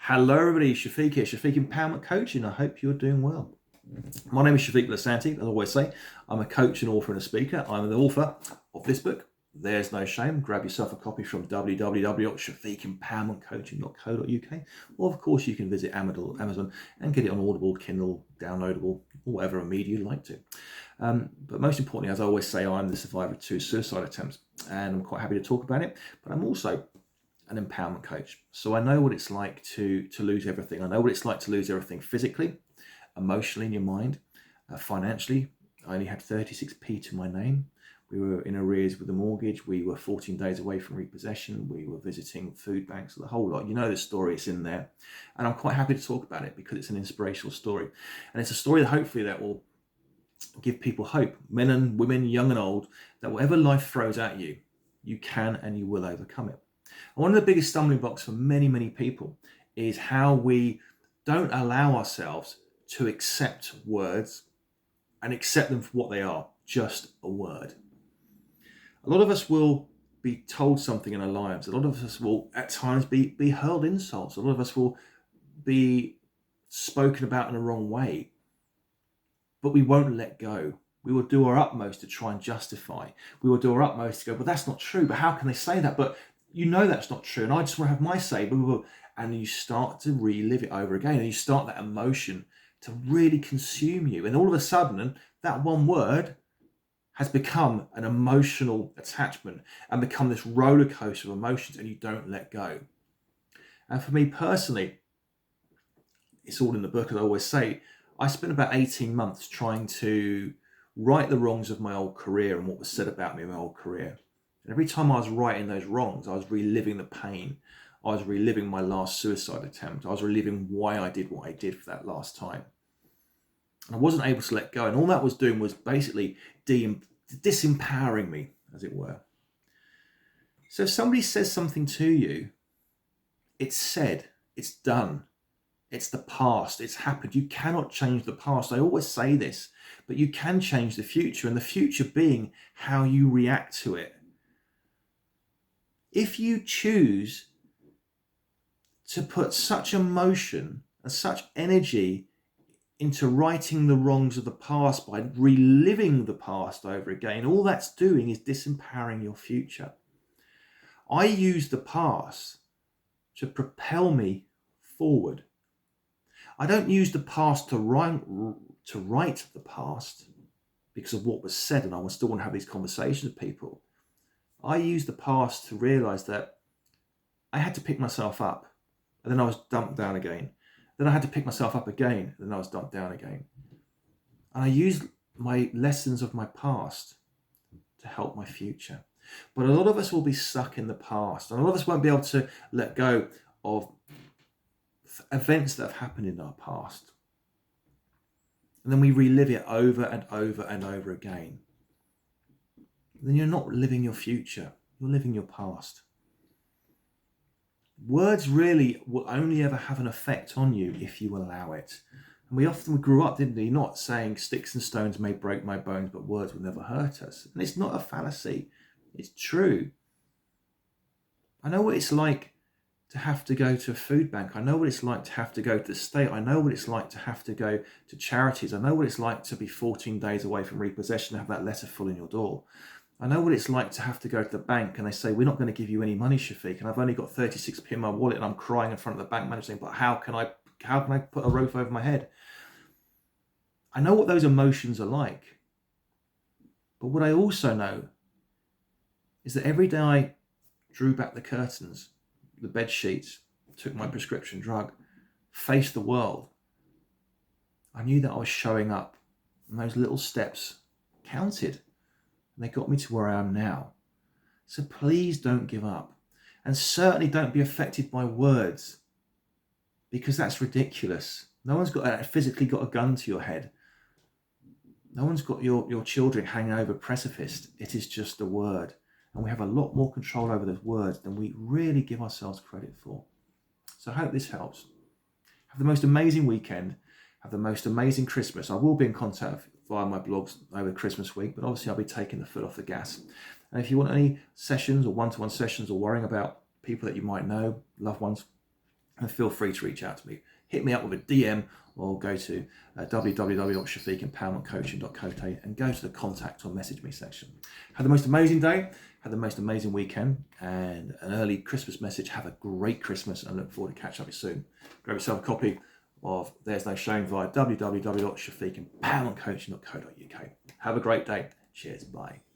Hello everybody, Shafiq here, Shafiq Empowerment Coaching. I hope you're doing well. My name is Shafiq Lasanti. As I always say, I'm a coach, an author and a speaker. I'm the author of this book, There's No Shame. Grab yourself a copy from www.shafiqempowermentcoaching.co.uk, or of course you can visit Amazon and get it on Audible, Kindle, downloadable, or whatever media you'd like to. But most importantly, as I always say, I'm the survivor of 2 suicide attempts, and I'm quite happy to talk about it. But I'm also an empowerment coach. So I know what it's like to lose everything. I know what it's like to lose everything physically, emotionally in your mind, financially. I only had 36p to my name. We were in arrears with the mortgage. We were 14 days away from repossession. We were visiting food banks, the whole lot. You know the story, it's in there. And I'm quite happy to talk about it because it's an inspirational story. And it's a story that hopefully that will give people hope, men and women, young and old, that whatever life throws at you, you can and you will overcome it. And one of the biggest stumbling blocks for many, many people is how we don't allow ourselves to accept words and accept them for what they are, just a word. A lot of us will be told something in our lives. A lot of us will at times be hurled insults. A lot of us will be spoken about in the wrong way, but we won't let go. We will do our utmost to try and justify. We will do our utmost to go, but that's not true. But how can they say that? But you know that's not true. And I just want to have my say. And you start to relive it over again. And you start that emotion to really consume you. And all of a sudden, that one word has become an emotional attachment and become this roller coaster of emotions, and you don't let go. And for me personally, it's all in the book, as I always say. I spent about 18 months trying to right the wrongs of my old career and what was said about me in my old career. And every time I was righting those wrongs, I was reliving the pain. I was reliving my last suicide attempt. I was reliving why I did what I did for that last time. And I wasn't able to let go. And all that was doing was basically disempowering me, as it were. So if somebody says something to you, it's said, it's done. It's the past. It's happened. You cannot change the past. I always say this, but you can change the future, and the future being how you react to it. If you choose to put such emotion and such energy into righting the wrongs of the past by reliving the past over again, all that's doing is disempowering your future. I use the past to propel me forward. I don't use the past to right the past because of what was said, and I still want to have these conversations with people. I use the past to realize that I had to pick myself up, and then I was dumped down again. Then I had to pick myself up again, and then I was dumped down again. And I use my lessons of my past to help my future. But a lot of us will be stuck in the past, and a lot of us won't be able to let go of events that have happened in our past. And then we relive it over and over and over again. Then you're not living your future, you're living your past. Words really will only ever have an effect on you if you allow it. And we grew up, didn't we, not saying sticks and stones may break my bones, but words will never hurt us. And it's not a fallacy, it's true. I know what it's like to have to go to a food bank. I know what it's like to have to go to the state. I know what it's like to have to go to charities. I know what it's like to be 14 days away from repossession and have that letter full in your door. I know what it's like to have to go to the bank and they say, we're not going to give you any money, Shafiq, and I've only got 36p in my wallet, and I'm crying in front of the bank manager saying, but how can I put a roof over my head? I know what those emotions are like. But what I also know is that every day I drew back the curtains, the bed sheets, took my prescription drug, faced the world, I knew that I was showing up, and those little steps counted. And they got me to where I am now. So please don't give up. And certainly don't be affected by words, because that's ridiculous. No one's physically got a gun to your head. No one's got your children hanging over a precipice. It is just a word. And we have a lot more control over those words than we really give ourselves credit for. So I hope this helps. Have the most amazing weekend. Have the most amazing Christmas. I will be in contact via my blogs over Christmas week, but obviously I'll be taking the foot off the gas. And if you want any sessions or one-to-one sessions or worrying about people that you might know, loved ones, and feel free to reach out to me. Hit me up with a DM or go to www.shafiqempowermentcoaching.co.uk and go to the contact or message me section. Have the most amazing day, have the most amazing weekend, and an early Christmas message. Have a great Christmas and look forward to catching up with you soon. Grab yourself a copy of There's No Shame via www.shafiqempowermentcoaching.co.uk. Have a great day. Cheers. Bye.